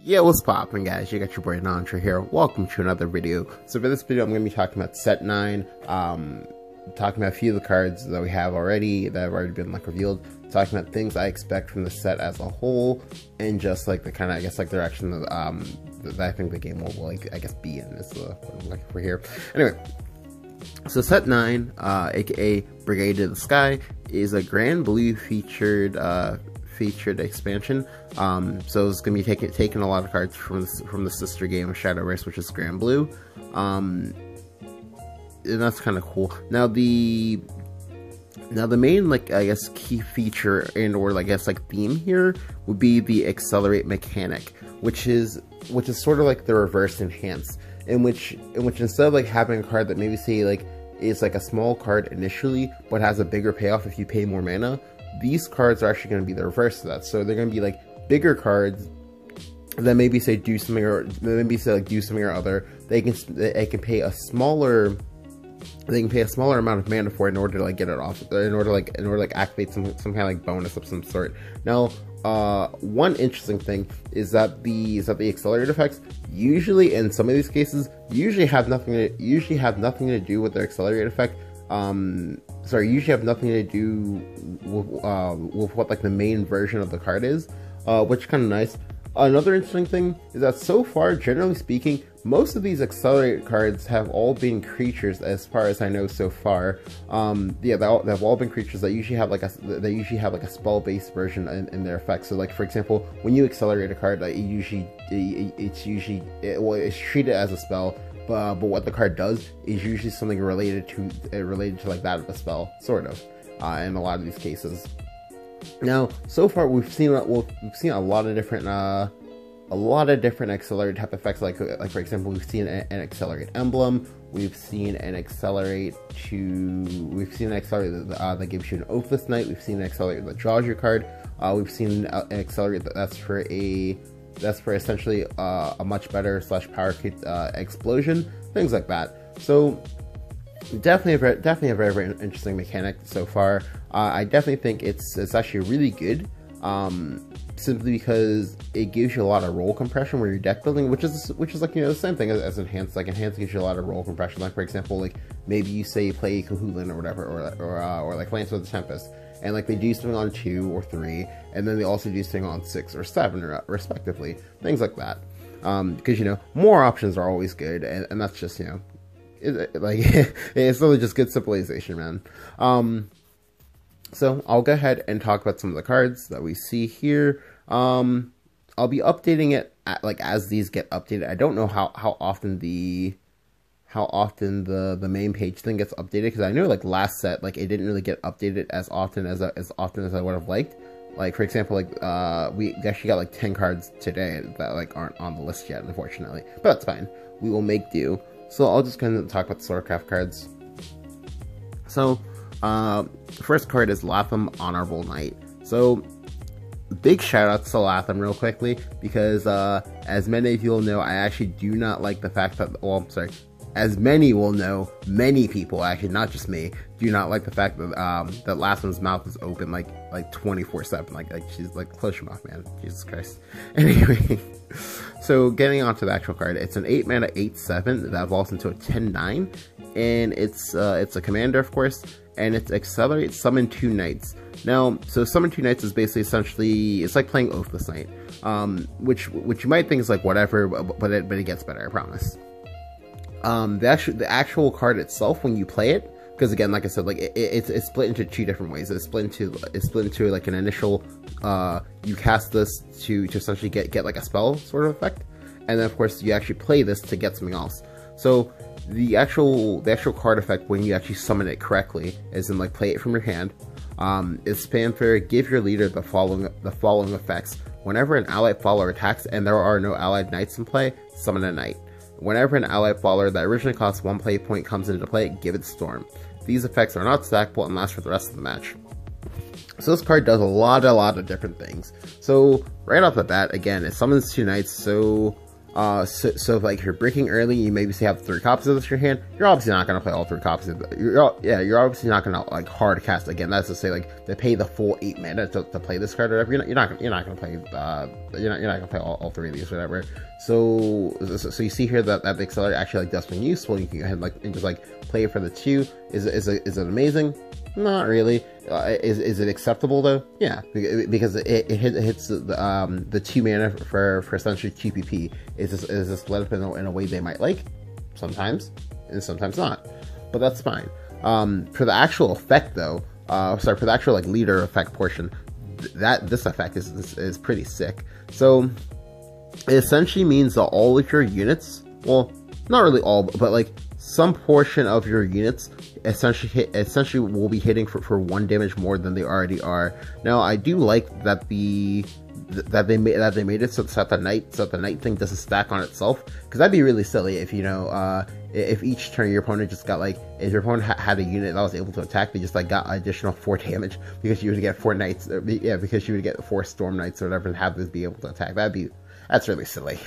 Yeah, what's poppin', guys? You got your boy Nantra here. Welcome to another video. So for this video, I'm going to be talking about set 9, talking about a few of the cards that we have already, that have already been revealed, talking about things I expect from the set as a whole, and just the kind of, I guess, direction that, that I think the game will, I guess, be in, is what I'm looking for here. Anyway, so set 9, aka Brigade of the Sky, is a Grand Blue featured expansion. So it's gonna be taking a lot of cards from the sister game of Shadow Race, which is Grand Blue, and that's kind of cool. Now the main, I guess, key feature and or theme here would be the accelerate mechanic, which is sort of like the reverse enhance, in which instead of having a card that maybe say is a small card initially but has a bigger payoff if you pay more mana, these cards are actually going to be the reverse of that. So they're going to be bigger cards that maybe say do something or do something or other. They can pay a smaller amount of mana for it in order to get it off, in order to activate some kind of bonus of some sort. Now, one interesting thing is that the accelerate effects usually, in some of these cases, usually have nothing to do with their accelerate effect. Usually have nothing to do with what the main version of the card is, which is kind of nice. Another interesting thing is that so far, generally speaking, most of these accelerate cards have all been creatures, as far as I know so far. Yeah, they've all been creatures that usually have a spell-based version in their effects. So, for example, when you accelerate a card, it's treated as a spell. But what the card does is usually something related to that of the spell, sort of, in a lot of these cases. Now, so far we've seen a lot of different accelerate type effects. Like for example, we've seen an accelerate emblem. We've seen an accelerate that gives you an Oathless Knight. We've seen an accelerate that draws your card. We've seen an accelerate that's for essentially a much better / power explosion, things like that. So definitely a very, very interesting mechanic so far. I definitely think it's actually really good, simply because it gives you a lot of roll compression when you're deck building, which is the same thing as enhance. Enhance gives you a lot of roll compression. For example, maybe you say you play Kahulin or whatever, or Lance of the Tempest, and they do something on 2 or 3, and then they also do something on 6 or 7, respectively. Things like that. Because more options are always good, and that's just it's really just good civilization, man. So I'll go ahead and talk about some of the cards that we see here. I'll be updating it as these get updated. I don't know how often the main page thing gets updated, because I know last set it didn't really get updated as often as I would have liked. For example, we actually got 10 cards today that aren't on the list yet, unfortunately, but that's fine. We will make do. So I'll just kind of talk about the Swordcraft cards. So first card is Lapham, Honorable Knight. So big shout outs to Lapham real quickly, because as many of you will know, I actually do not like the fact that, as many will know, many people, actually not just me, do not like the fact that that Lapham's mouth is open 24/7. She's close your mouth, man. Jesus Christ. Anyway, so getting onto the actual card, it's an 8 mana 8/7 that evolves into a 10/9, and it's a commander, of course, and it's accelerate summon 2 knights. Now, so summon 2 knights is basically it's like playing Oathless Knight, which you might think is whatever, but it gets better, I promise. The actual card itself, when you play it, because again, like I said, it's split into 2 different ways. It's split into an initial, you cast this to essentially get a spell sort of effect, and then of course you actually play this to get something else. So the actual card effect, when you actually summon it correctly, is in play it from your hand. Is fanfare, give your leader the following effects. Whenever an allied follower attacks and there are no allied knights in play, summon a knight. Whenever an allied follower that originally costs 1 play point comes into play, give it Storm. These effects are not stackable and last for the rest of the match. So this card does a lot of different things. So right off the bat, again, it summons 2 knights, so So if, like, you're breaking early, you maybe say have 3 copies of this in your hand, you're obviously not going to play all 3 copies of it. You're obviously not going to, like, hard cast again. That's to say, like, they pay the full 8 mana to play this card or whatever. You're not going to play, you're not going to play all 3 of these or whatever. So you see here that the accelerator actually, like, does something useful. You can go ahead and just, like, play it for the 2. Is it amazing? Not really. Is it acceptable though? Yeah, because it hits the 2 mana for essentially QPP. Is this split up in a way they might like? Sometimes, and sometimes not. But that's fine. For the actual effect though, for the actual, like, leader effect portion, this effect is pretty sick. So it essentially means that all of your units, well, not really all, but like some portion of your units essentially will be hitting for 1 damage more than they already are. Now, I do like that that they made it so that the night thing doesn't stack on itself, because that'd be really silly if, you know, if each turn your opponent just got, like, if your opponent had a unit that was able to attack, they just, like, got additional 4 damage because you would get 4 knights, because you would get 4 storm knights or whatever and have this be able to attack. That's really silly.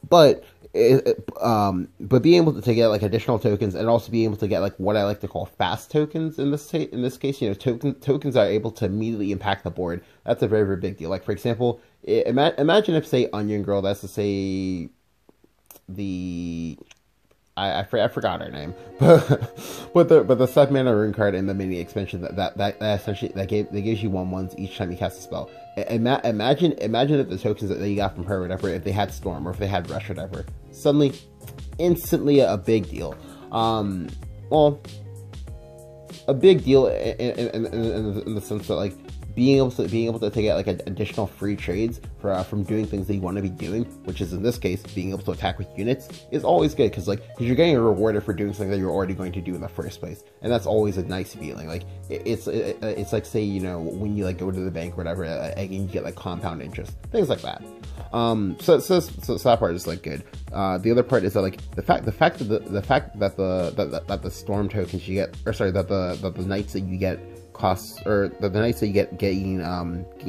But being able to get, like, additional tokens, and also being able to get, like, what I like to call fast tokens in this case, you know, tokens are able to immediately impact the board. That's a very, very big deal. Like, for example, imagine if, say, Onion Girl, that's to say I forgot her name, but the 7 mana rune card in the mini expansion that essentially gives you 1/1s each time you cast a spell. Imagine if the tokens that you got from her, or whatever, if they had Storm or if they had Rush or whatever, suddenly, instantly a big deal. Well, a big deal in the sense that, like, being able to get, like, additional free trades from doing things that you want to be doing, which is in this case being able to attack with units, is always good, because you're getting rewarded for doing something that you're already going to do in the first place, and that's always a nice feeling. Like, it's like, say, you know, when you, like, go to the bank or whatever, and you get, like, compound interest, things like that. So that part is, like, good. The other part is that, like, the fact that the storm tokens you get, or sorry, that the knights that you get costs, or the knights that you get gain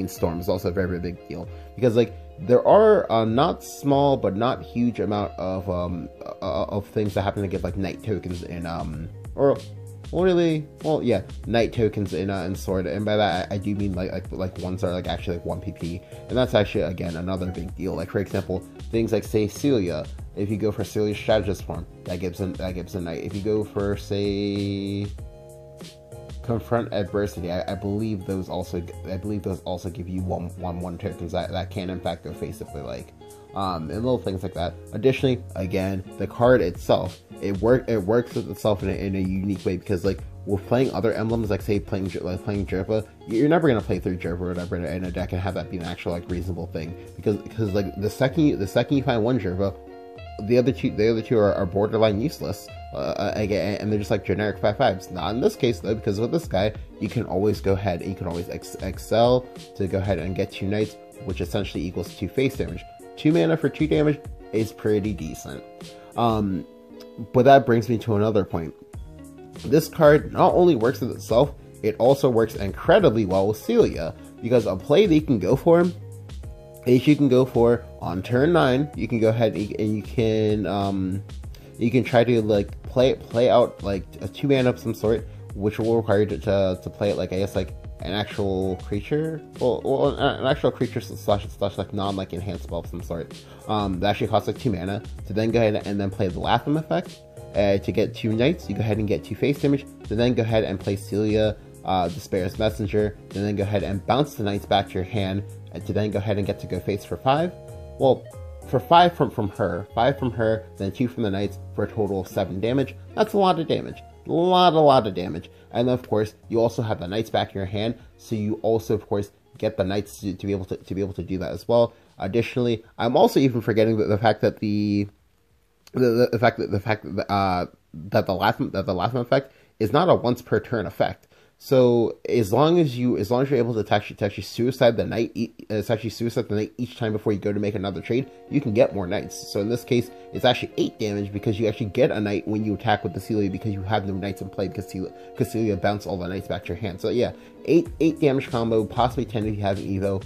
storm, is also a very, very big deal, because, like, there are not small but not huge amount of things that happen to get, like, knight tokens in knight tokens in Sword, and by that I do mean like ones that are, like, actually, like, 1 PP, and that's actually, again, another big deal. Like, for example, things like, say, Celia. If you go for Celia's strategist form, that gives a knight. If you go for, say, Confront Adversity, I believe those also give you 1/1 tokens that can in fact go face if they like, and little things like that. Additionally, again, the card itself, it works with itself in a unique way, because, like, with playing other emblems, like, say, playing Jerpa, you're never gonna play through Jerpa or whatever in a deck and have that be an actual, like, reasonable thing, because like the second you find one Jerpa, the other two are borderline useless. Again, and they're just, like, generic 5/5s. Not in this case though, because with this guy, you can always go ahead and you can always excel to go ahead and get 2 knights, which essentially equals 2 face damage. 2 mana for 2 damage is pretty decent. But that brings me to another point. This card not only works with itself, it also works incredibly well with Celia, because a play that you can go for him is you can go for on turn 9. You can go ahead and you can try to, like, play out, like, a 2 mana of some sort, which will require you to play it, like, I guess, like, an actual creature, well, an actual creature slash like non, like, enhanced spell of some sort. That actually costs, like, 2 mana. To then go ahead and then play the Lapham effect to get 2 knights. You go ahead and get 2 face damage. To then go ahead and play Celia, Despair's Messenger. And then go ahead and bounce the knights back to your hand. And to then go ahead and get to go face for 5. Well, for 5 from her, then 2 from the knights, for a total of 7 damage. That's a lot of damage. A lot of damage. And then, of course, you also have the knights back in your hand, so you also, of course, get the knights to be able to do that as well. Additionally, I'm also even forgetting the fact that the Lapham effect is not a once per turn effect. So as long as you're able to actually suicide the knight, each time before you go to make another trade, you can get more knights. So in this case, it's actually 8 damage because you actually get a knight when you attack with the Celia because you have no knights in play because Celia bounce all the knights back to your hand. So yeah, 8 damage combo, possibly 10 if you have an Evo.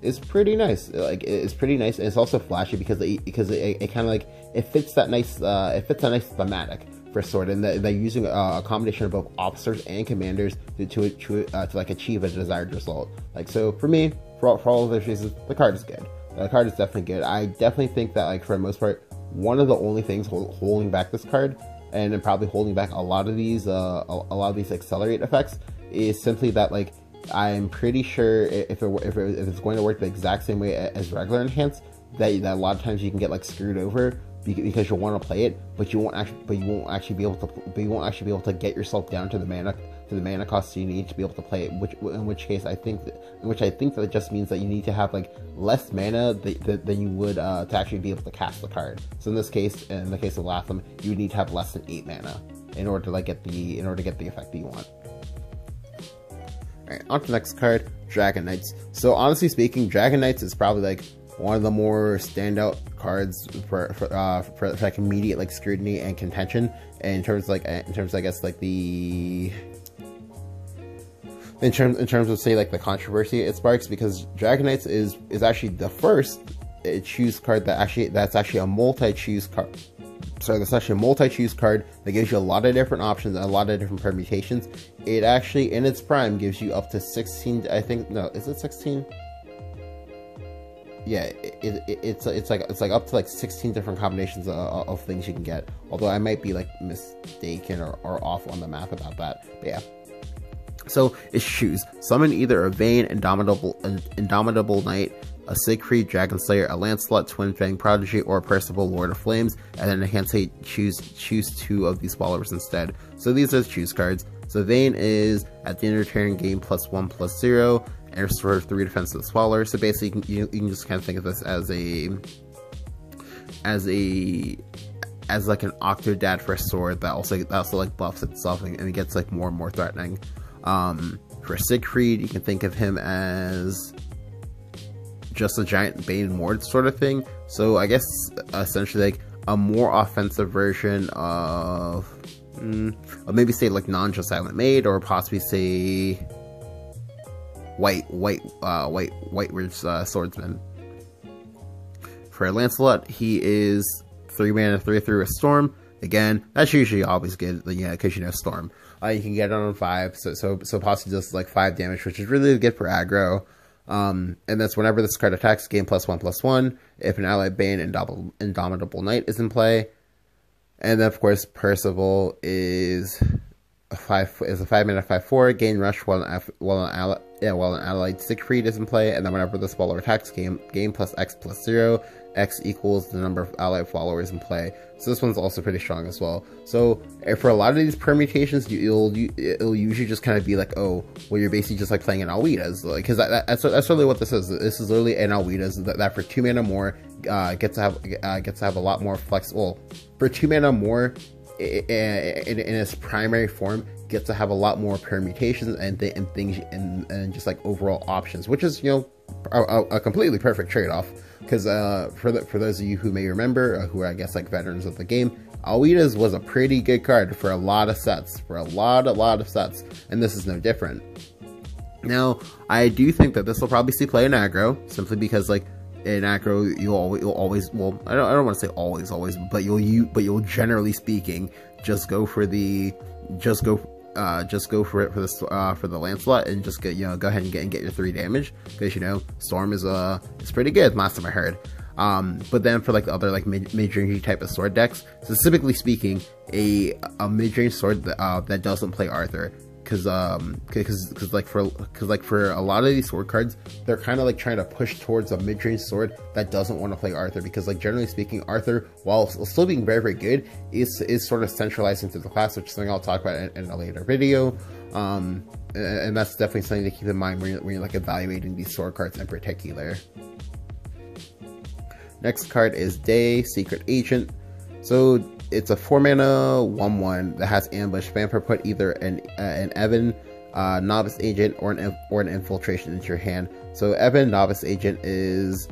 It's pretty nice. Like it's pretty nice, and it's also flashy because it kind of like it fits a nice thematic for sword, and they're using a combination of both officers and commanders to like achieve a desired result. Like, so for me, for all of those reasons, the card is good. The card is definitely good. I definitely think that, like, for the most part, one of the only things holding back this card, and probably holding back a lot of these accelerate effects, is simply that, like, I'm pretty sure if it's going to work the exact same way as regular enhance, that a lot of times you can get like screwed over because you'll want to play it, but you won't actually be able to get yourself down to the mana cost you need to be able to play it. In which case I think that it just means that you need to have like less mana than you would to actually be able to cast the card. So in the case of Lapham, you would need to have less than 8 mana in order to get the effect that you want. Alright, on to the next card, Dragon Knights. So honestly speaking, Dragon Knights is probably like one of the more standout cards for like immediate like scrutiny and contention, and in terms I guess like the in terms of say like the controversy it sparks, because Dragon Knights is actually the first choose card that's actually a multi-choose card. So that's actually a multi-choose card that gives you a lot of different options and a lot of different permutations. It actually, in its prime, gives you up to 16. I think no, is it 16? Yeah, it's like up to like 16 different combinations of things you can get. Although I might be like mistaken or off on the math about that. But yeah. So it's choose. Summon either a Vayne Indomitable Knight, a Siegfried Dragon Slayer, a Lancelot Twin Fang Prodigy, or a Percival Lord of Flames, and then I can say choose 2 of these followers instead. So these are choose cards. So Vayne is at the end of turn, gain +1/+0, and restore 3 defense to the Swallower. So basically you can just kind of think of this as like an Octodad for a sword that also like buffs itself and it gets like more and more threatening. For Siegfried, you can think of him as just a giant Bane Ward sort of thing. So I guess essentially like a more offensive version of maybe say like non-just Silent Maid, or possibly say White Ridge Swordsman. For Lancelot, he is 3 mana 3/3 with Storm. Again, that's usually always good, yeah, because you know Storm. You can get it on 5, so possibly just like 5 damage, which is really good for aggro. And that's whenever this card attacks, gain +1/+1 if an allied Bane Indomitable Knight is in play. And then of course Percival is a 5 mana 5/4, gain rush while an allied Siegfried is in play. And then whenever the Swallower attacks, gain +X/+0. X equals the number of allied followers in play. So this one's also pretty strong as well. So for a lot of these permutations, it'll usually just kind of be like, oh, well, you're basically just like playing an Alwidas, like, because that's really what this is. This is literally an Alwidas that for 2 mana more gets to have a lot more flexible. For 2 mana more in its primary form, gets to have a lot more permutations and things and just like overall options, which is, you know, a completely perfect trade-off. Because for those of you who may remember, who are I guess like veterans of the game, Alwidas was a pretty good card for a lot of sets, and this is no different. Now, I do think that this will probably see play in aggro, simply because like in aggro you'll always, well, I don't want to say always, but you'll generally speaking just go for the for the Lancelot and just get, you know, go ahead and get your 3 damage, because, you know, Storm is pretty good last time I heard. But then for like the other like mid-range type of sword decks, specifically speaking, a mid-range sword that doesn't play Arthur, because for a lot of these sword cards, they're kind of like trying to push towards a mid-range sword that doesn't want to play Arthur, because like generally speaking, Arthur, while still being very, very good, is sort of centralizing to the class, which is something I'll talk about in a later video. And that's definitely something to keep in mind when you're like evaluating these sword cards in particular. Next card is Day, Secret Agent. So it's a 4-mana 1/1 that has ambush. Vampire put either an Evan Novice Agent or an Infiltration into your hand. So Evan Novice Agent is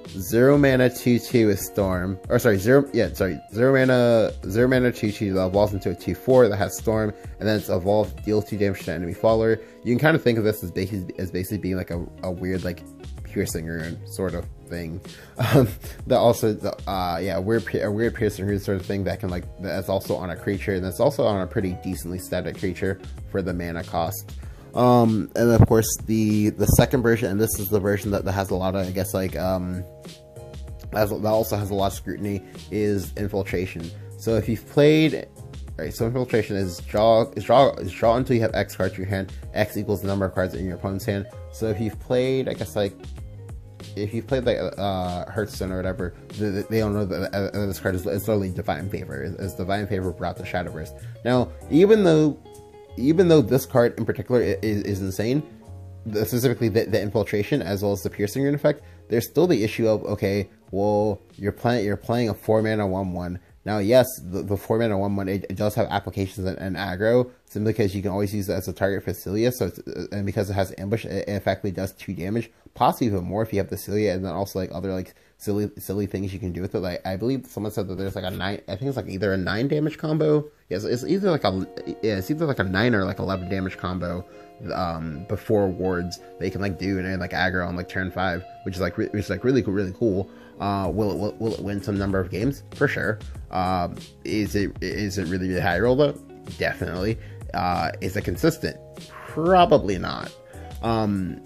0 mana 2/2 with Storm, or sorry, 0 mana 2/2 that evolves into a 2/4 that has Storm, and then it's evolved, deals 2 damage to enemy follower. You can kind of think of this as basically being like a weird like piercing rune sort of thing. That also a weird piercing rune sort of thing that can like, that's also on a creature, and that's also on a pretty decently static creature for the mana cost. And then of course the second version, and this is the version that has a lot of, I guess, like that also has a lot of scrutiny, is Infiltration. So if you've played, right, so Infiltration is draw until you have X cards in your hand. X equals the number of cards in your opponent's hand. So if you've played, I guess, like, if you've played like Hearthstone or whatever, they don't know that this card is literally Divine Favor. It's Divine Favor brought to Shadowverse. Now, even though this card in particular is insane, specifically the Infiltration as well as the Piercing Rune effect, there's still the issue of, okay, well, you're playing a 4-mana 1/1. Now, yes, the 4-mana 1/1, it does have applications and aggro, simply because you can always use it as a target for Celia, so and because it has ambush, it effectively does 2 damage, possibly even more if you have the Celia, and then also like other like silly things you can do with it. Like, I believe someone said that there's like a 9, I think it's like either a 9 damage combo. Yes, it's either like a 9 or like 11 damage combo before wards that you can like do and like aggro on like turn 5, which is like really cool. Will it win some number of games? For sure. Is it really high roll though? Definitely. Is it consistent? Probably not. And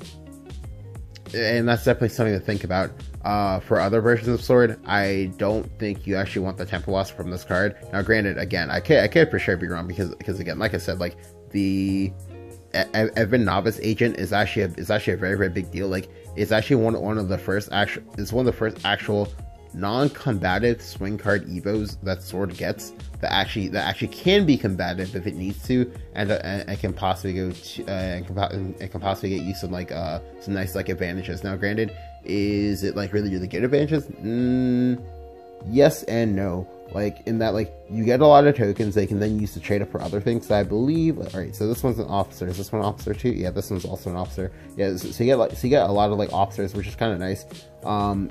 that's definitely something to think about. For other versions of Sword, I don't think you actually want the Tempo Loss from this card. Now, granted, again, I could for sure be wrong, because again, like I said, like the Evan Novice Agent is actually a very big deal. Like, it's actually one of the first actual non-combative swing card evos that Sword gets that actually can be combative if it needs to, and can possibly go to, and can possibly get you some nice like advantages. Now, granted, is it like really good advantages? Yes and no. Like, in that, like, you get a lot of tokens they can then use to trade up for other things. So I believe, alright, so this one's an officer. Is this one an officer too? Yeah, this one's also an officer. Yeah, so you get a lot of like officers, which is kind of nice.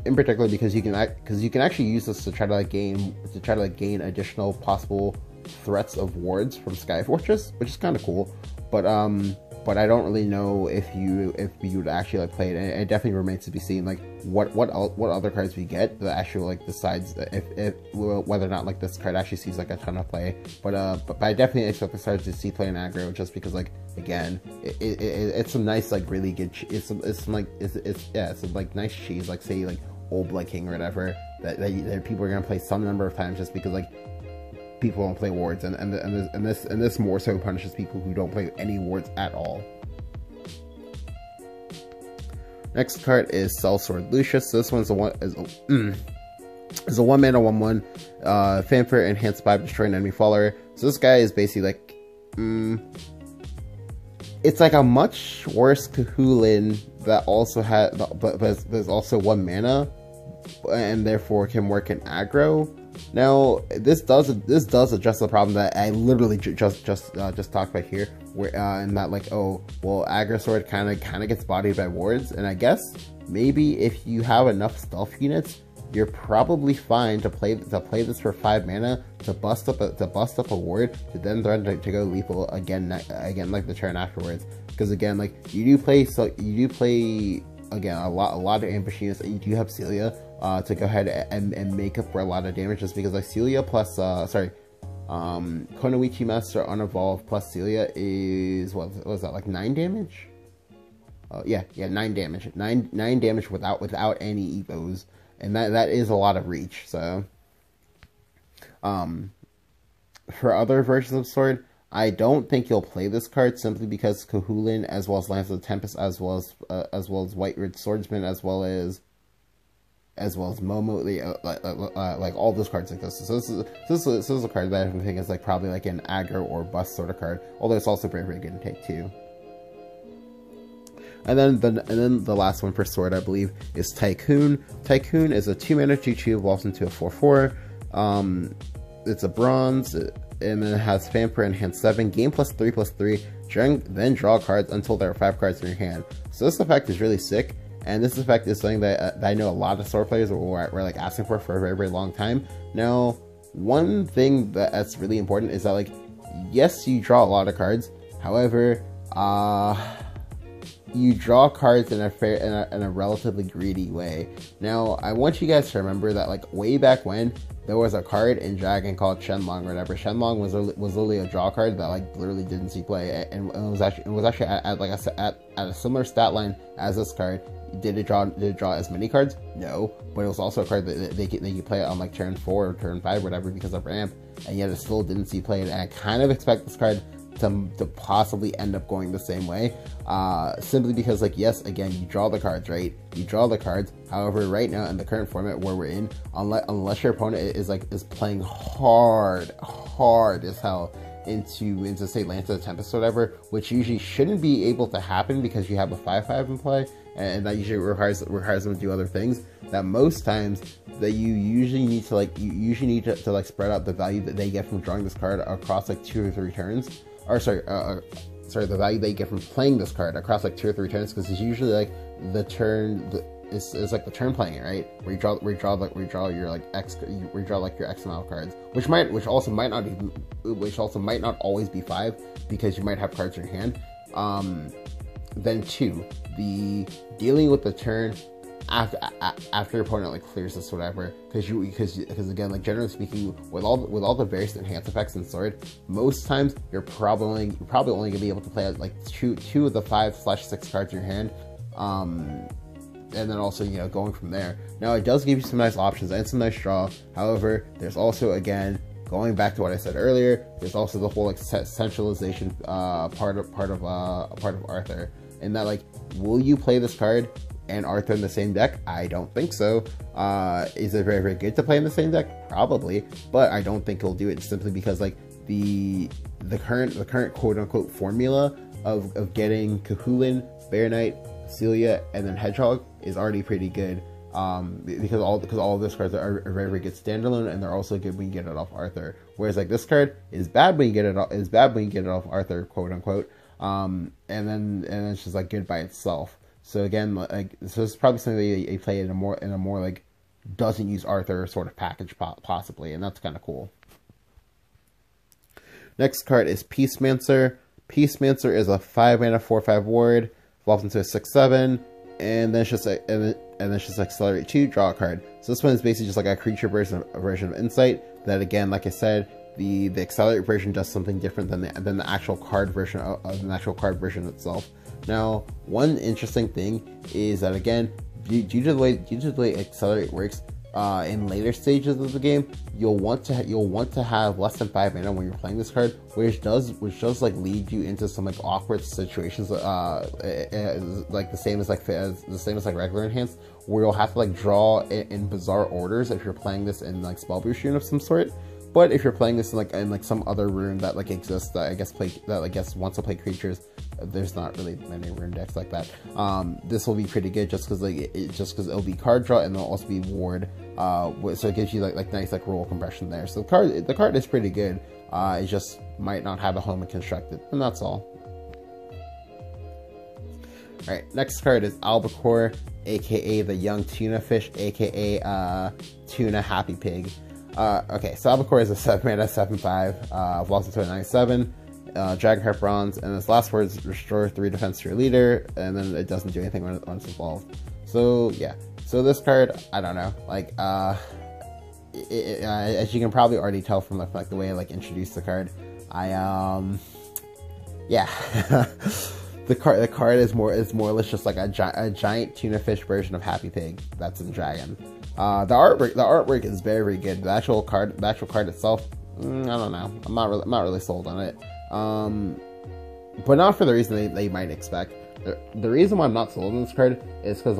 In particular because you can actually use this to try to gain additional possible threats of wards from Sky Fortress, which is kind of cool. But I don't really know if you would actually like play it, and it definitely remains to be seen like what other cards we get that actually like decides if whether or not like this card actually sees like a ton of play. But I definitely expect this card to see play in aggro, just because, like, again, it's some nice like really good it's some like nice cheese, like say like Old Blood King or whatever, that people are gonna play some number of times just because like people don't play wards, and this more so punishes people who don't play any wards at all. Next card is Sellsword Lucius. So this one's a 1-mana 1/1 fanfare enhanced by destroying enemy follower. So this guy is basically like it's like a much worse Cthulhu that also has but there's also 1 mana and therefore can work in aggro. Now, this does address the problem that I literally just talked about here, where in that, like, oh well, aggro sword kind of gets bodied by wards, and I guess maybe if you have enough stealth units, you're probably fine to play this for 5 mana to bust up a ward, to then threaten to go lethal again like the turn afterwards. Because again, like, you do play again a lot of ambush units, and you do have Celia to go ahead and make up for a lot of damage, just because like Celia plus Konoichi Master Unevolved plus Celia is what was that, like 9 damage? Yeah, 9 damage. 9 damage without any evos, and that is a lot of reach. So for other versions of Sword, I don't think you'll play this card, simply because Cthulhu, as well as Lance of the Tempest, as well as White Ridge Swordsman, as well as Momo, like all those cards like this. So this is a card that I think is like probably like an aggro or bust sort of card, although it's also very good in take 2. And then the last one for Sword, I believe, is Tycoon. Tycoon is a 2-mana 2/2, evolves into a 4/4. it's a bronze, and then it has Vampire Enhanced 7, gain +3/+3, then draw cards until there are 5 cards in your hand. So this effect is really sick, and this effect is something that I know a lot of Sword players were like asking for a very, very long time. Now, one thing that's really important is that, like, yes, you draw a lot of cards, however, you draw cards in a relatively greedy way. Now, I want you guys to remember that, like, way back when, there was a card in Dragon called Shenlong or whatever. Shenlong was literally a draw card that, like, literally didn't see play, and it was actually at a similar stat line as this card. Did it draw as many cards? No, but it was also a card that they could play it on, like, turn 4 or turn 5 or whatever because of ramp, and yet it still didn't see play. And I kind of expect this card to possibly end up going the same way, simply because, like, yes, again, you draw the cards, right? You draw the cards. However, right now in the current format where we're in, unless your opponent is playing hard as hell into say Lance of the Tempest or whatever, which usually shouldn't be able to happen because you have a 5/5 in play, and that usually requires them to do other things. That most times that you usually need to like spread out the value that they get from drawing this card across like 2 or 3 turns. Or sorry, the value they get from playing this card across like 2 or 3 turns, because it's usually like the turn. It's like the turn playing it, right? Where you draw your like your X amount of cards, which also might not always be 5, because you might have cards in your hand. Then 2, the dealing with the turn after your opponent like clears this or whatever, because again, like, generally speaking, with all the various enhanced effects in Sword, most times you're probably only gonna be able to play like two of the 5/6 cards in your hand, and then also, you know, going from there. Now, it does give you some nice options and some nice draw. However, there's also, again, going back to what I said earlier, there's also the whole like centralization part of Arthur, and that, like, will you play this card and Arthur in the same deck? I don't think so. Is it very, very good to play in the same deck? Probably, but I don't think he'll do it, simply because, like, the current quote unquote formula of getting Cahulin, Bear Knight, Celia, and then Hedgehog is already pretty good. Because all of those cards are very, very good standalone, and they're also good when you get it off Arthur. Whereas, like, this card is bad when you get it off Arthur, quote unquote. And then it's just like good by itself. So again, like, so it's probably something that you play in a more like doesn't use Arthur sort of package possibly, and that's kind of cool. Next card is Peacemancer. Peacemancer is a 5-mana 4/5 ward, evolves into a 6/7, and then it's just accelerate 2, draw a card. So this one is basically just like a creature version of Insight. That, again, like I said, the accelerate version does something different than the actual card version of the actual card version itself. Now, one interesting thing is that, again, due to the way accelerate works, in later stages of the game, you'll want to have less than 5 mana when you're playing this card, which does like lead you into some like awkward situations, like the same as regular enhanced, where you'll have to like draw in bizarre orders if you're playing this in like Spellboost rune of some sort. But if you're playing this in some other rune that like exists that I guess wants to play creatures, there's not really many rune decks like that. This will be pretty good just because it'll be card draw, and it'll also be ward. So it gives you like nice like roll compression there. So the card is pretty good. It just might not have a home and constructed, and that's all. Alright, next card is Albacore, aka the young tuna fish, aka tuna happy pig. Okay, so Albacore is a 7-mana 7/5, evolves into a 9/7, Dragonheart Bronze, and its last words restore 3 defense to your leader, and then it doesn't do anything when it's evolved. So yeah, so this card, I don't know, like, as you can probably already tell from like the way I like introduced the card, yeah. The card is more or less just like a giant tuna fish version of Happy Pig that's in Dragon. The artwork is very, very good. The actual card itself, I don't know. I'm not really sold on it. But not for the reason they might expect. The reason why I'm not sold on this card is because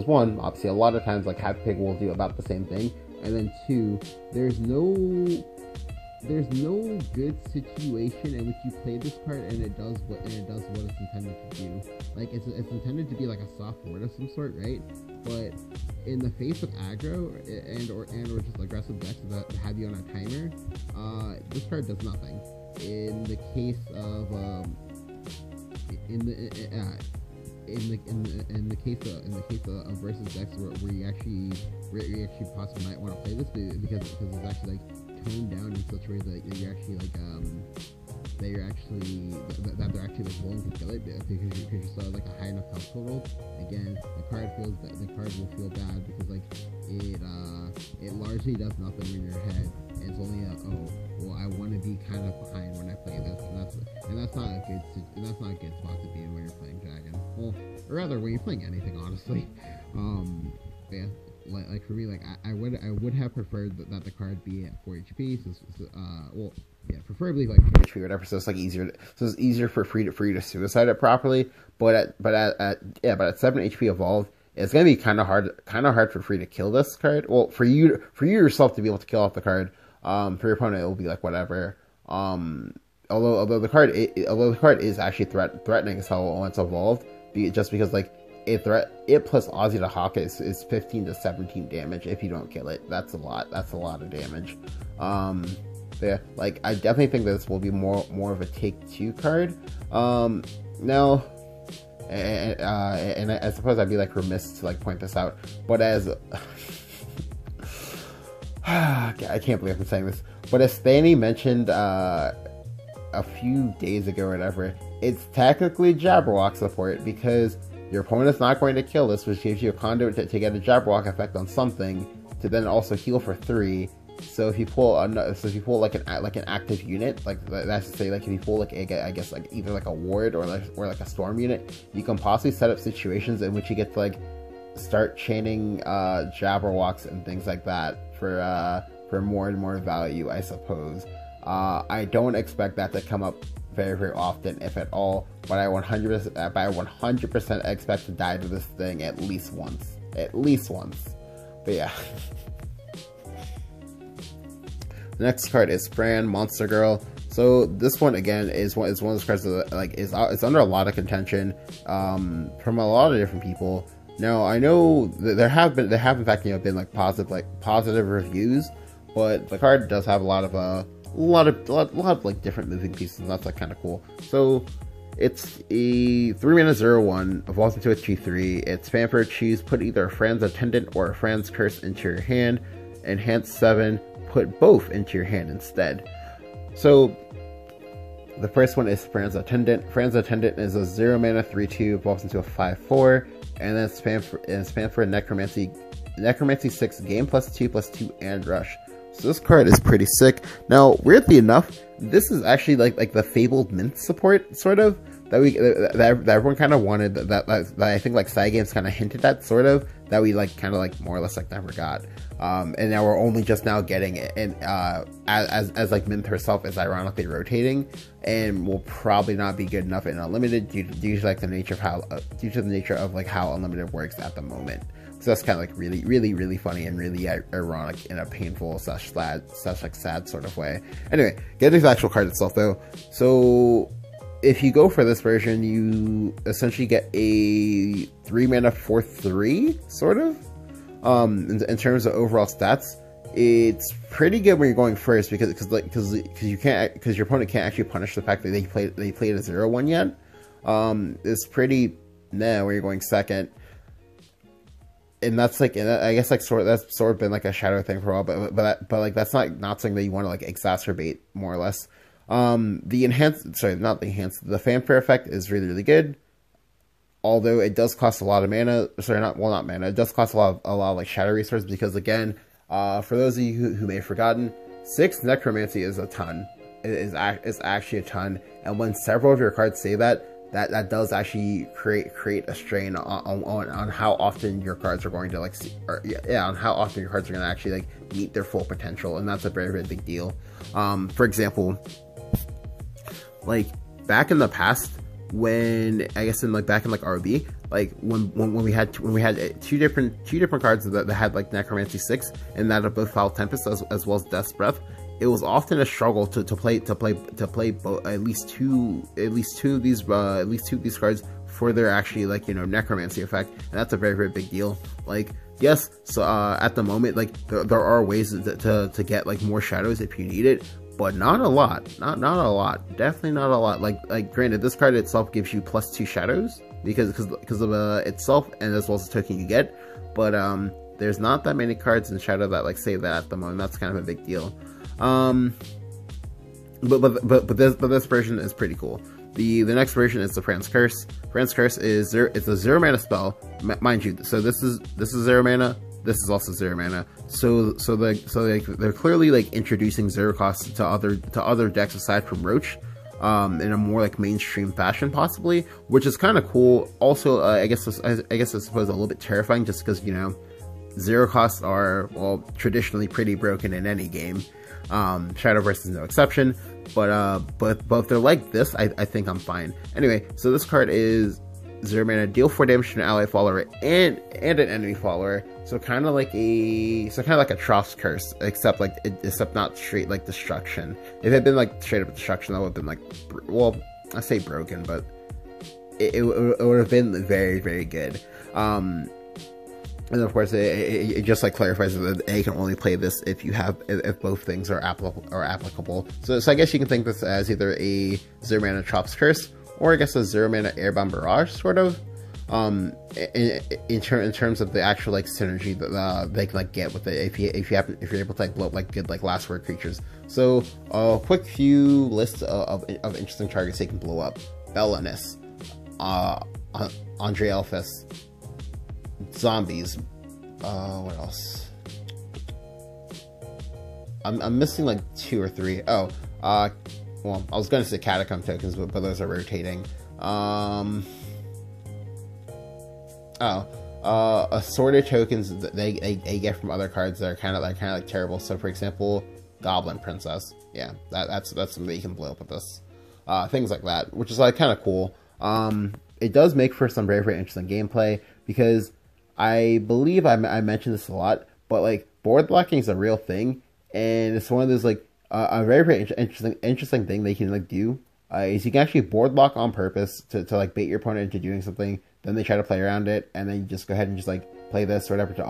one, obviously, a lot of times like Happy Pig will do about the same thing, and then 2, there's there's no good situation in which you play this card and it does what it's intended to do. Like it's intended to be like a soft ward of some sort, right? But in the face of aggro or just aggressive decks that have you on a timer, this card does nothing. In the case of in the case of versus decks where you actually possibly might want to play this because it's actually like toned down in such a way that you're actually like that they're actually like willing to kill it because you still have like a high enough health total. Again, the card will feel bad because like it largely does nothing in your head. It's only I want to be kind of behind when I play this, and that's not a good spot to be in when you're playing Dragon. Well, or rather when you're playing anything, honestly. Yeah, like for me, like I would have preferred that the card be at 4 HP. Well, yeah, preferably like 4 HP or whatever. So it's like easier. So it's easier for you to suicide it properly. But at 7 HP evolved, it's gonna be kind of hard for free to kill this card. Well, for you yourself to be able to kill off the card. For your opponent, it will be like whatever. Although the card is actually threatening as hell when it's evolved, just because like it plus Aussie to Hawk is 15 to 17 damage if you don't kill it. That's a lot of damage. Yeah, like I definitely think this will be more of a take 2 card. Now, and I suppose I'd be like remiss to like point this out, but as I can't believe I'm saying this, but as Stanley mentioned a few days ago or whatever, it's technically Jabberwock support because your opponent's not going to kill this, which gives you a conduit to get a Jabberwock effect on something to then also heal for 3. So if you pull like an active unit, like that's to say, like if you pull like I guess like either like a ward or like a storm unit, you can possibly set up situations in which you get to like start chaining Jabberwocks and things like that for more and more value, I suppose. I don't expect that to come up very, very often, if at all, but I 100% expect to die to this thing at least once. But yeah. The next card is Fran, Monster Girl. So this one again is one of those cards that like is under a lot of contention from a lot of different people. Now I know that there have in fact been like positive reviews, but the card does have a lot of like different moving pieces, and that's like kind of cool. So it's a 3-mana 0/1, evolves into a 2/3. It's Fanfare, choose, put either a Fran's Attendant or a Fran's Curse into your hand. Enhance 7, put both into your hand instead. So the first one is Fran's Attendant. Fran's Attendant is a 0-mana 3/2, evolves into a 5/4, and then it's Fanfare Necromancy 6, game +2/+2 and rush. So this card is pretty sick. Now, weirdly enough, this is actually like the Fabled Mint support, sort of, that everyone kind of wanted, that I think like side games kind of hinted at, sort of, that we like kind of like more or less like never got. And now we're only just now getting it, and as like Mint herself is ironically rotating, and will probably not be good enough in Unlimited due to like the nature of like how Unlimited works at the moment. So that's kind of like really funny and really ironic in a painful slash sad sort of way. Anyway, get into the actual card itself though. So if you go for this version, you essentially get a 3-mana 4/3 sort of. In terms of overall stats, it's pretty good when you're going first because your opponent can't actually punish the fact that they played a 0/1 yet. It's pretty when you're going second. And that's like, and I guess like that's sort of been like a shadow thing for a while, but like that's not something that you want to like exacerbate, more or less. The Fanfare effect is really good, although it does cost a lot of mana. Not mana. It does cost a lot of like shadow resources because again, for those of you who may have forgotten, 6 Necromancy is a ton. It is actually a ton, and when several of your cards say that that does actually create a strain on how often your cards are going to like on how often your cards are going to actually like meet their full potential, and that's a very big deal. For example, like back in the past, when back in RB, like when we had two different cards that had like Necromancy 6 and that of both Foul Tempest as well as Death's Breath, it was often a struggle to play at least two of these cards for their actually, like, you know, necromancy effect, and that's a very big deal. Like, yes, so at the moment, like, there are ways to get like more shadows if you need it, but not a lot. Not a lot. Definitely not a lot. Like granted, this card itself gives you +2 shadows because of itself, and as well as the token you get, but there's not that many cards in Shadow that like say that at the moment. That's kind of a big deal. But this version is pretty cool. The next version is the Fran's Curse. Fran's Curse is it's a 0 mana spell, mind you. So this is 0 mana. This is also 0 mana. So they're clearly like introducing 0 costs to other decks aside from Roach, in a more like mainstream fashion possibly, which is kind of cool. Also, I guess I suppose a little bit terrifying, just because, you know, 0 costs are, well, traditionally pretty broken in any game. Shadowverse is no exception, but if they're like this, I think I'm fine. Anyway, so this card is 0 mana, deal 4 damage to an ally follower and an enemy follower. So kind of like a Troph's Curse, except not straight like destruction. If it had been like straight up destruction, that would have been like, well, I say broken, but it would have been very good. And of course, it just like clarifies that A can only play this if both things are applicable. So I guess you can think this as either a 0 mana Troph's Curse, or I guess a 0 mana Airbound Barrage, sort of. In terms of the actual like synergy that they can like get with it if you're able to like blow up like good like last word creatures. So a quick few lists of interesting targets they can blow up: Bellanis, Andre Elphys, zombies. What else? I'm missing like 2 or 3. Oh, well, I was gonna say Catacomb tokens, but those are rotating. Assorted tokens that they get from other cards that are kind of like terrible. So for example, Goblin Princess. Yeah, that's something that you can blow up with this. Things like that, which is like kind of cool. It does make for some very interesting gameplay, because I believe I mentioned this a lot, but like board blocking is a real thing, and it's one of those like a very interesting thing they can like do. Is you can actually board block on purpose to like bait your opponent into doing something. Then they try to play around it, and then you just go ahead and just like play this or whatever to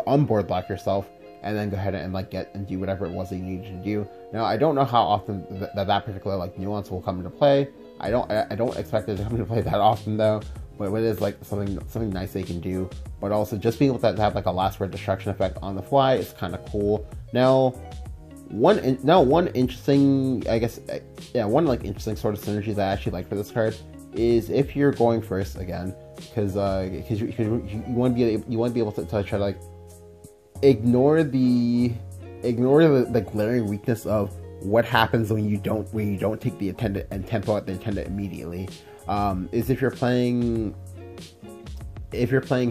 unboard block yourself, and then go ahead and like get and do whatever it was that you needed to do. Now I don't know how often that particular like nuance will come into play. I don't expect it to come into play that often though, but it is like something nice they can do. But also just being able to have like a last word destruction effect on the fly is kind of cool. Now one interesting, I guess, one like interesting sort of synergy that I actually like for this card is if you're going first again, because you want to be able to try to like ignore the glaring weakness of what happens when you don't take the attendant and tempo out the attendant immediately. Is if you're playing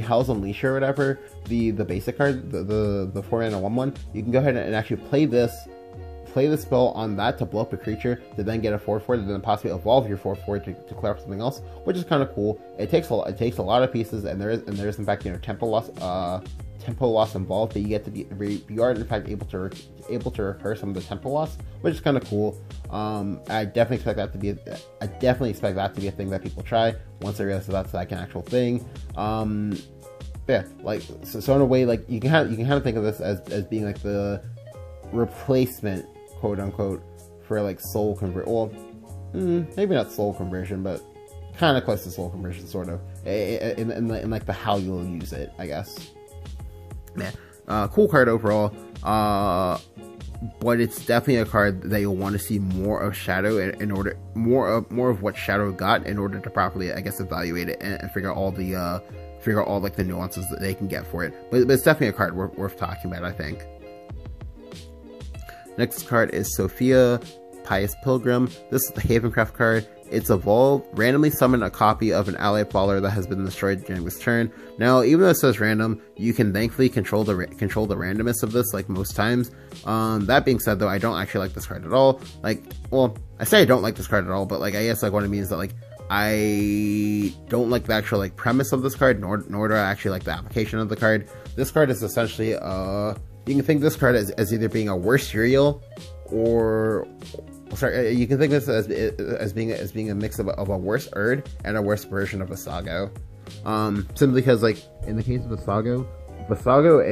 Hell's Unleashed or whatever, the basic card, the 4 mana 1/1, you can go ahead and actually play the spell on that to blow up a creature, to then get a 4/4, to then possibly evolve your 4/4 to clear up something else, which is kind of cool. It takes a lot of pieces, and there is in fact, you know, tempo loss involved, but you get to you are in fact able to recur some of the tempo loss, which is kind of cool. I definitely expect that to be a thing that people try once they realize that that's like an actual thing. Yeah, like so in a way, like you can kind of think of this as being like the replacement, quote unquote, for like soul conversion. Well, maybe not soul conversion, but kind of close to soul conversion, sort of, in like the how you'll use it, I guess. Yeah, cool card overall. But it's definitely a card that you'll want to see more of Shadow in order more of what Shadow got in order to properly, I guess, evaluate it and figure out all like the nuances that they can get for it. But it's definitely a card worth talking about, I think. Next card is Sofia, Pious Pilgrim. This is the Havencraft card. It's evolved, randomly summon a copy of an allied follower that has been destroyed during this turn. Now, even though it says random, you can thankfully control the randomness of this, like most times. That being said, though, I don't actually like this card at all. Like, well, I say I don't like this card at all, but like I guess like what I mean is that like I don't like the actual like premise of this card, nor do I actually like the application of the card. This card is essentially you can think of this card as either being a worse cereal or sorry, you can think of this as being a mix of a worse Erd and a worse version of Visago. Simply because, like, in the case of Visago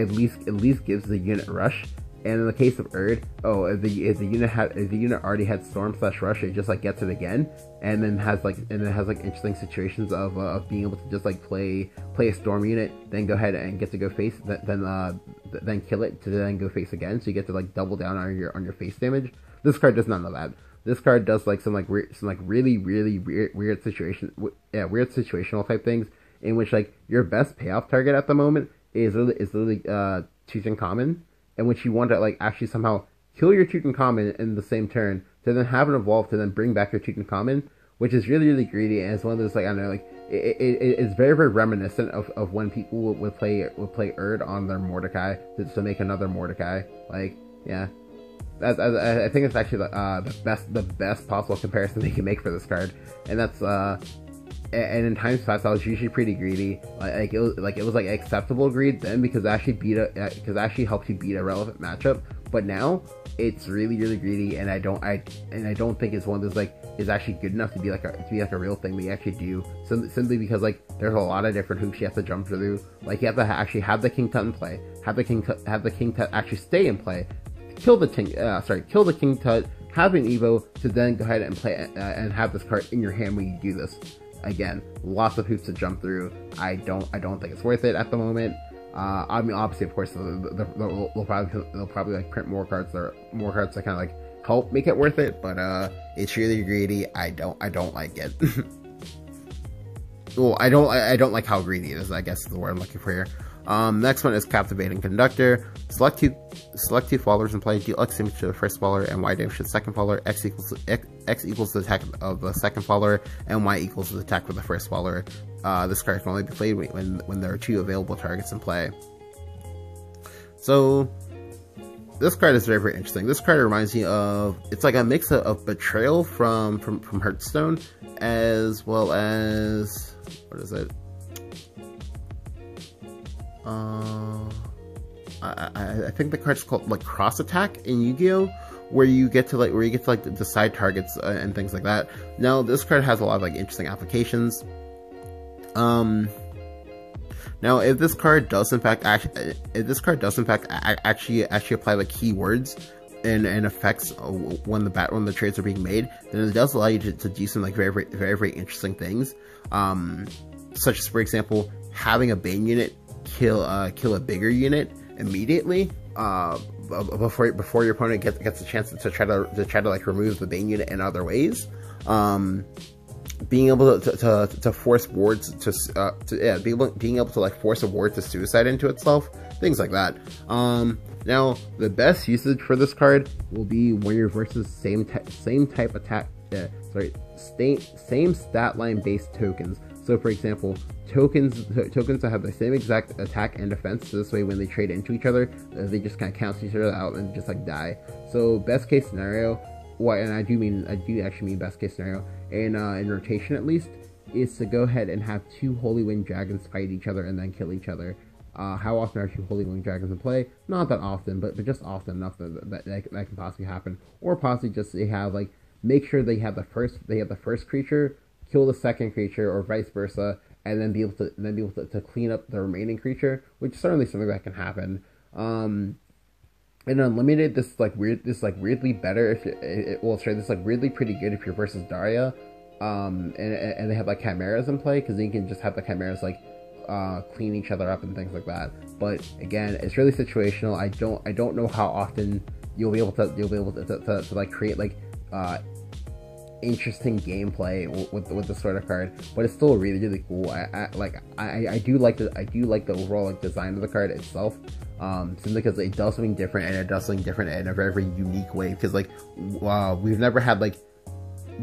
at least gives the unit rush, and in the case of Erd, if the unit already had Storm/Rush, it just like gets it again, and then has like interesting situations of being able to just like play a Storm unit, then go ahead and get to go face, then kill it to then go face again, so you get to like double down on your face damage. This card does none of that. This card does like some really weird situational type things, in which like your best payoff target at the moment is literally Tutankhamun, in which you want to like actually somehow kill your Tutankhamun in the same turn to then have it evolve to then bring back your Tutankhamun, which is really greedy, and it's one of those, like, I don't know, like it's very reminiscent of when people would play Erd on their Mordecai to make another Mordecai. Like, yeah, I think it's actually the best possible comparison they can make for this card, and that's and in times past I was usually pretty greedy. It was acceptable greed then, because it actually helped you beat a relevant matchup. But now it's really greedy, and I don't think it's one of those like is actually good enough to be like a real thing they actually do. Simply because like there's a lot of different hoops you have to jump through. Like, you have to actually have the King Tut in play, have the King Tut actually stay in play, kill the King Tut, have an Evo to then go ahead and play and have this card in your hand when you do this. Again, lots of hoops to jump through. I don't think it's worth it at the moment. I mean, obviously, of course, they'll probably like print more cards to kind of like help make it worth it. But it's really greedy. I don't like it. Well, I don't like how greedy it is, I guess is the word I'm looking for here. Next one is Captivating Conductor. Select two followers in play. Deal X damage to the first follower and Y damage to the second follower. X equals the attack of the second follower, and Y equals the attack of the first follower. This card can only be played when there are two available targets in play. So this card is very interesting. This card reminds me of, it's like a mix of Betrayal from Hearthstone, as well as, what is it? I think the card's called like Cross Attack in Yu-Gi-Oh, where you get to decide targets and things like that. Now this card has a lot of like interesting applications. Now if this card does in fact actually apply the keywords and effects when the trades are being made, then it does allow you to do some like very interesting things, such as, for example, having a Bane unit kill a bigger unit immediately before your opponent gets a chance to try to like remove the Bane unit in other ways. Being able to force wards being able to like force a ward to suicide into itself, things like that. Now the best usage for this card will be when you're versus same type attack, same stat line based tokens. So for example, tokens that have the same exact attack and defense, so this way when they trade into each other, they just kind of cancel each other out and just like die. So best case scenario, and I do actually mean best case scenario, in rotation at least, is to go ahead and have two Holy Winged Dragons fight each other and then kill each other. How often are two Holy Winged Dragons in play? Not that often, but just often enough that can possibly happen. Or possibly just they have like, make sure they have the first creature, kill the second creature, or vice versa, and then be able to clean up the remaining creature, which is certainly something that can happen. In Unlimited, this is weirdly better if this is like weirdly pretty good if you're versus Daria, and they have like chimeras in play, because then you can just have the chimeras like clean each other up and things like that. But again, it's really situational. I don't know how often you'll be able to like create like interesting gameplay with this sort of card, but it's still really cool. I do like the overall like design of the card itself, simply because it does something different, and it does something different in a very unique way, because like we've never had like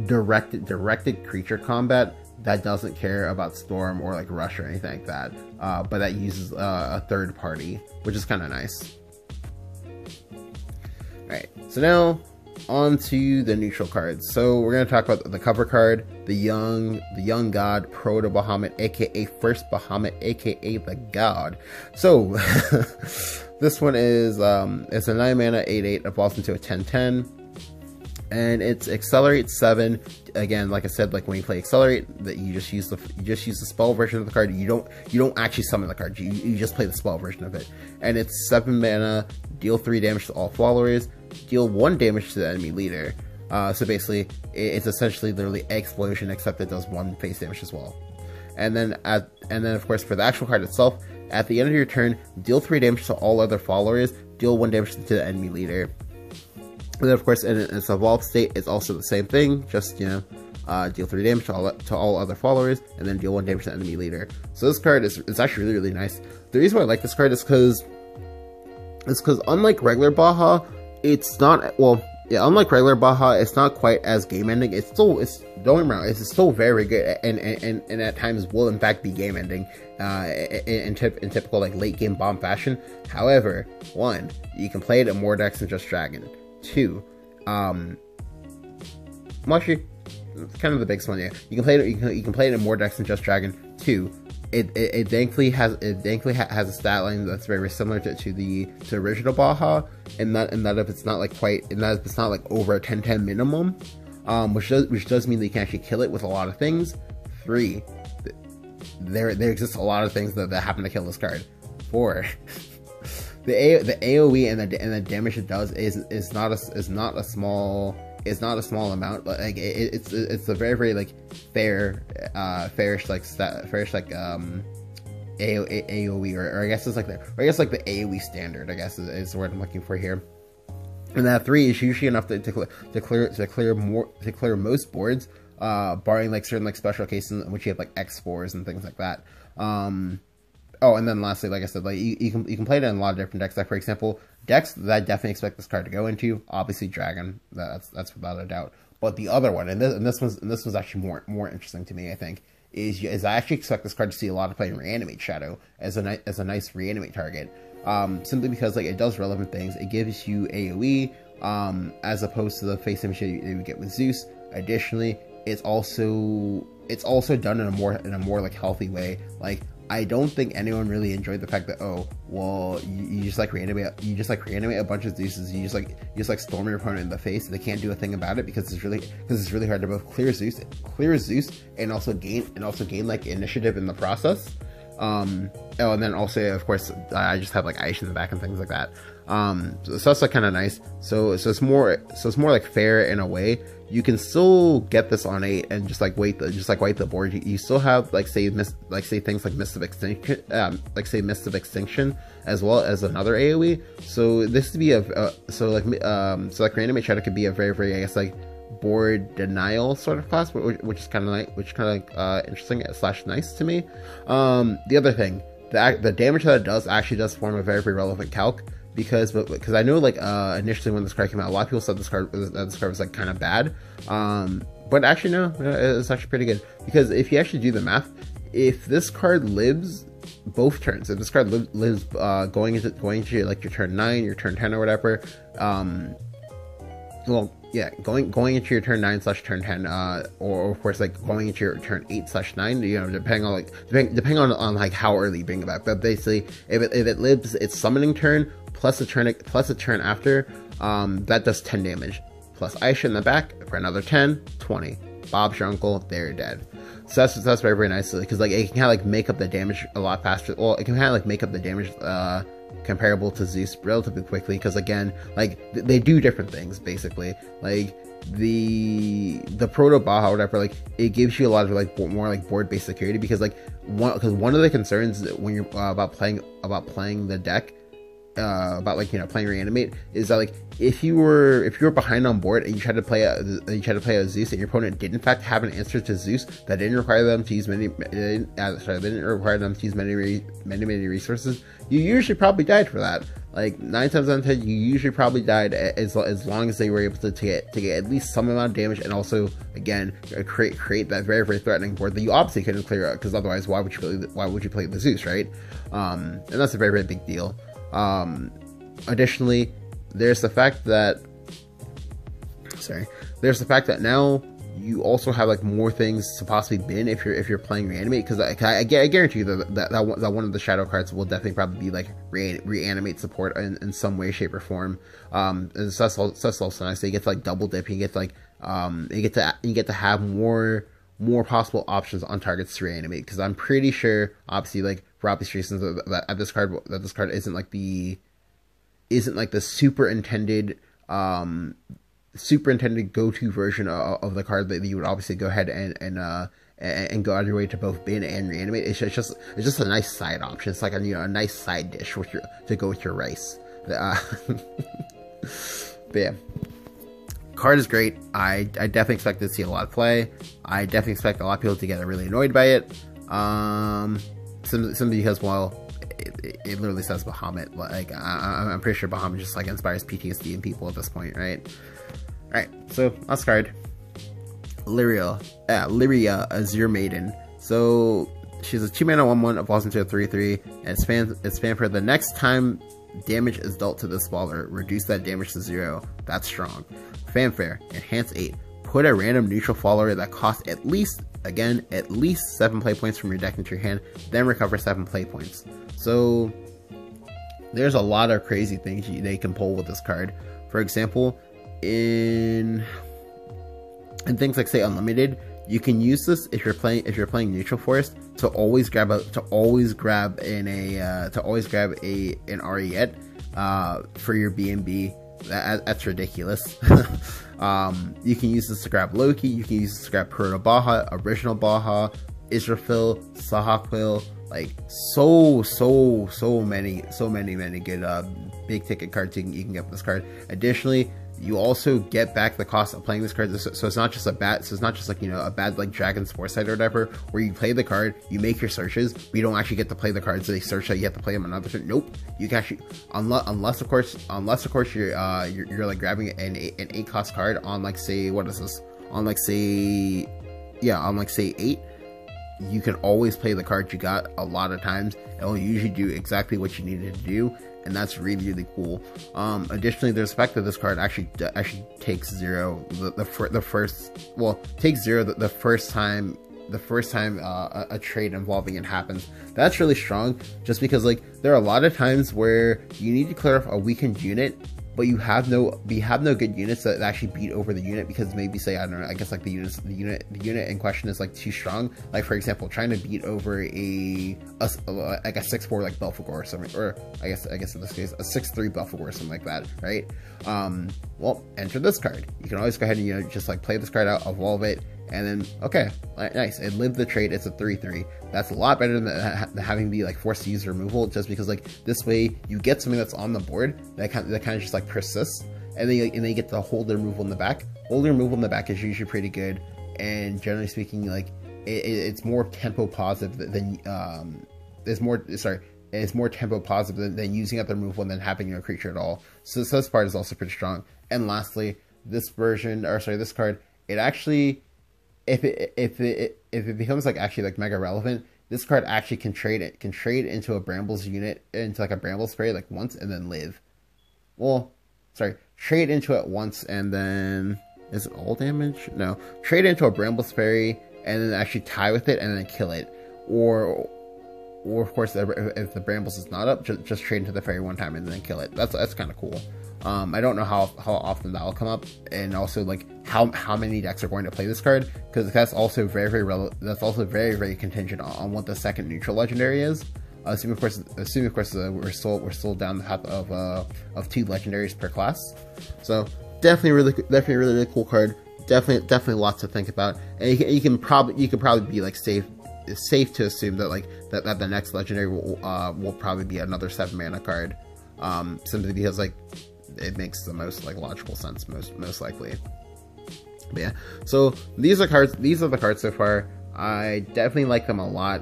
directed creature combat that doesn't care about Storm or like Rush or anything like that, but that uses a third party, which is kind of nice. Alright, so now on to the neutral cards. So we're going to talk about the cover card, the young god Proto Bahamut, aka First Bahamut, aka the God. So this one is it's a 9 mana 8/8, evolves into a 10/10. and it's Accelerate 7. Again, like I said, like when you play Accelerate, that you just use the spell version of the card. You don't actually summon the card. You just play the spell version of it. And it's 7 mana, deal 3 damage to all followers, deal 1 damage to the enemy leader. So basically, it's essentially literally Explosion, except it does 1 face damage as well. And then of course for the actual card itself, at the end of your turn, deal 3 damage to all other followers, deal 1 damage to the enemy leader. And then of course in its evolved state, it's also the same thing, just deal 3 damage to all other followers, and then deal 1 damage to the enemy leader. So this card is actually really, really nice. The reason why I like this card is because unlike regular Baja, it's not, well, yeah, unlike regular Baja, it's not quite as game ending. Don't get me wrong, it's still very good, and at times will in fact be game ending, in typical like late game bomb fashion. However, 1, you can play it in more decks than just Dragon. 2, well, actually, it's kind of the biggest one. Yeah, you can play it. You can play it in more decks than just Dragon. 2, it thankfully has a stat line that's very similar to original Baja, and that if it's not like quite, and that it's not like over a 10/10 minimum, which does mean that you can actually kill it with a lot of things. 3, there exists a lot of things that happen to kill this card. 4, the AOE and the damage it does is not a small amount. Like it's a very, very like fairish AOE, or I guess it's like the AOE standard, I guess is the word I'm looking for here. And that 3 is usually enough to clear most boards, barring like certain like special cases in which you have like X4s and things like that. Oh, and then lastly, like I said, like you can play it in a lot of different decks. Like for example, decks that I definitely expect this card to go into, obviously Dragon. That's without a doubt. But the other one, and this was actually more interesting to me, I think, is I actually expect this card to see a lot of play in Reanimate Shadow as a nice reanimate target. Simply because like it does relevant things. It gives you AOE, as opposed to the face image that you would get with Zeus. Additionally, it's also done in a more like healthy way. Like, I don't think anyone really enjoyed the fact that, oh, well, you just reanimate a bunch of Zeuses. You just storm your opponent in the face. They can't do a thing about it because it's really hard to both clear Zeus, and also gain like initiative in the process. Oh, and then also, of course, I just have like Aish in the back and things like that. So that's like kind of nice. So it's more like fair in a way. You can still get this on 8 and just like wipe the board. You still have like say things like Mist of Extinction, as well as another AOE. So this could be so like Reanimate Shadow could be a very, very, I guess, like board denial sort of class, which is kind of nice, interesting / nice to me. The other thing, the damage that it does actually does form a very, very relevant calc. Because I know like initially when this card came out, a lot of people said this card was like kind of bad, but actually no, it's actually pretty good. Because if you actually do the math, if this card lives both turns, if this card lives going into like your turn 9, your turn 10 or whatever, well, yeah, going into your turn 9 / turn 10, or of course like going into your turn 8 / 9, you know, depending on like how early you bring it back. But basically, if it lives its summoning turn plus a turn after, that does 10 damage. Plus Aisha in the back for another 10, 20. Bob's your uncle, they're dead. So that's very, very nice, because like it can kind of like make up the damage a lot faster. Well, it can kind of like make up the damage comparable to Zeus relatively quickly, because again, like they do different things basically. Like the proto Baja, whatever, like it gives you a lot of like more like board based security, because one of the concerns when you're about playing the deck, about like, you know, playing Reanimate, is that like if you were behind on board and you tried to play a Zeus and your opponent did in fact have an answer to Zeus that didn't require them to use many resources, you usually probably died for that. Like 9 times out of 10, you usually probably died as long as they were able to get at least some amount of damage, and also again create that very, very threatening board that you obviously couldn't clear out, because otherwise why would you play the Zeus, right? And that's a very, very big deal. Additionally, there's the fact that now you also have like more things to possibly bin if you're playing reanimate, because I guarantee you that one of the shadow cards will definitely probably be like reanimate support in some way, shape, or form. And so that's also nice. So you get to like double dip. You get to like you get to have more possible options on targets to reanimate, because I'm pretty sure, obviously, like for obvious reasons, that this card isn't like the superintended go-to version of the card that you would obviously go ahead and go out of your way to both bin and reanimate. It's just a nice side option. It's like a nice side dish to go with your rice. But yeah, card is great. I definitely expect to see a lot of play. I definitely expect a lot of people to get really annoyed by it. Simply because, well, it literally says Bahamut. Like I'm pretty sure Bahamut just like inspires PTSD in people at this point, right? Alright, so last card, Lyria, Azure Maiden. So she's a 2-mana 1/1, evolves into a 3/3, and it's spam for the next time damage is dealt to this follower, reduce that damage to 0. That's strong. Fanfare, enhance 8. Put a random neutral follower that costs at least 7 play points from your deck into your hand, then recover 7 play points. So there's a lot of crazy things they can pull with this card. For example, in things like, say, Unlimited, you can use this if you're playing neutral forest to always grab an Ariette for your BNB. That's ridiculous. You can use this to grab Loki. You can use this to grab Proto Baja, Original Baja, Israfil, Sahakville. Like so many good big ticket cards you can get with this card. Additionally, you also get back the cost of playing this card, so it's not just like a bad like Dragon Sports site or whatever, where you play the card, you make your searches, but you don't actually get to play the cards. So they search that you have to play them another turn. Nope, you can actually, unless of course you're like grabbing an 8 cost card on, like, say, what is this, on like say 8. You can always play the card you got. A lot of times it'll usually do exactly what you needed to do, and that's really cool. Additionally, there's the fact that this card actually takes 0 the first time a trade involving it happens. That's really strong, just because like there are a lot of times where you need to clear off a weakened unit, but you have no good units that actually beat over the unit, because maybe, say, I don't know, I guess like the unit in question is like too strong. Like, for example, trying to beat over like a 6/4 like Belphegor or something, or I guess in this case a 6/3 Belphegor or something like that, right? Well, enter this card. You can always go ahead and just like play this card out, evolve it, and then, okay, nice, it lived the trade. It's a 3/3. That's a lot better than having to be like forced to use removal, just because like this way you get something that's on the board that kind of just like persists, and then you get to hold the removal in the back. Holding removal in the back is usually pretty good, and generally speaking, like it's more tempo positive than it's more tempo positive than using up the removal and then having your creature at all. So this part is also pretty strong. And lastly, this card, it actually, if it becomes like actually like mega relevant, this card actually can trade into a Brambles unit, into like a Brambles fairy, like once and then live. Well, sorry, trade into it once and then, is it all damage? No, trade into a Brambles fairy and then actually tie with it and then kill it. Or of course, if the Brambles is not up, just trade into the fairy one time and then kill it. That's kind of cool. I don't know how often that'll come up, and also like how many decks are going to play this card, because that's also very contingent on what the second neutral legendary is. Assuming of course we're still down the path of 2 legendaries per class. So definitely really cool card. Definitely lots to think about, and you can probably be like safe to assume that like that the next legendary will probably be another 7-mana card, simply because like it makes the most like logical sense, most likely. But yeah, so these are the cards so far. I definitely like them a lot,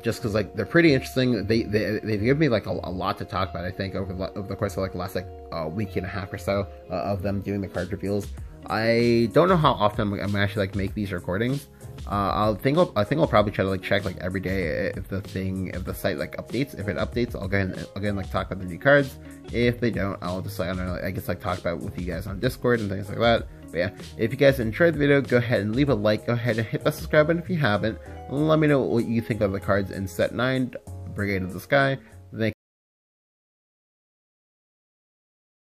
just because like they're pretty interesting. They've given me like a lot to talk about, I think, over the course of like the last like week and a half or so of them doing the card reveals. I don't know how often I'm gonna actually like make these recordings. I think I'll probably try to like check like every day if the site like updates. If it updates, I'll go ahead and like talk about the new cards. If they don't, I'll just like, I don't know, I guess like talk about it with you guys on Discord and things like that. But yeah, if you guys enjoyed the video, go ahead and leave a like, go ahead and hit that subscribe button if you haven't. Let me know what you think of the cards in set 9, Brigade of the Sky.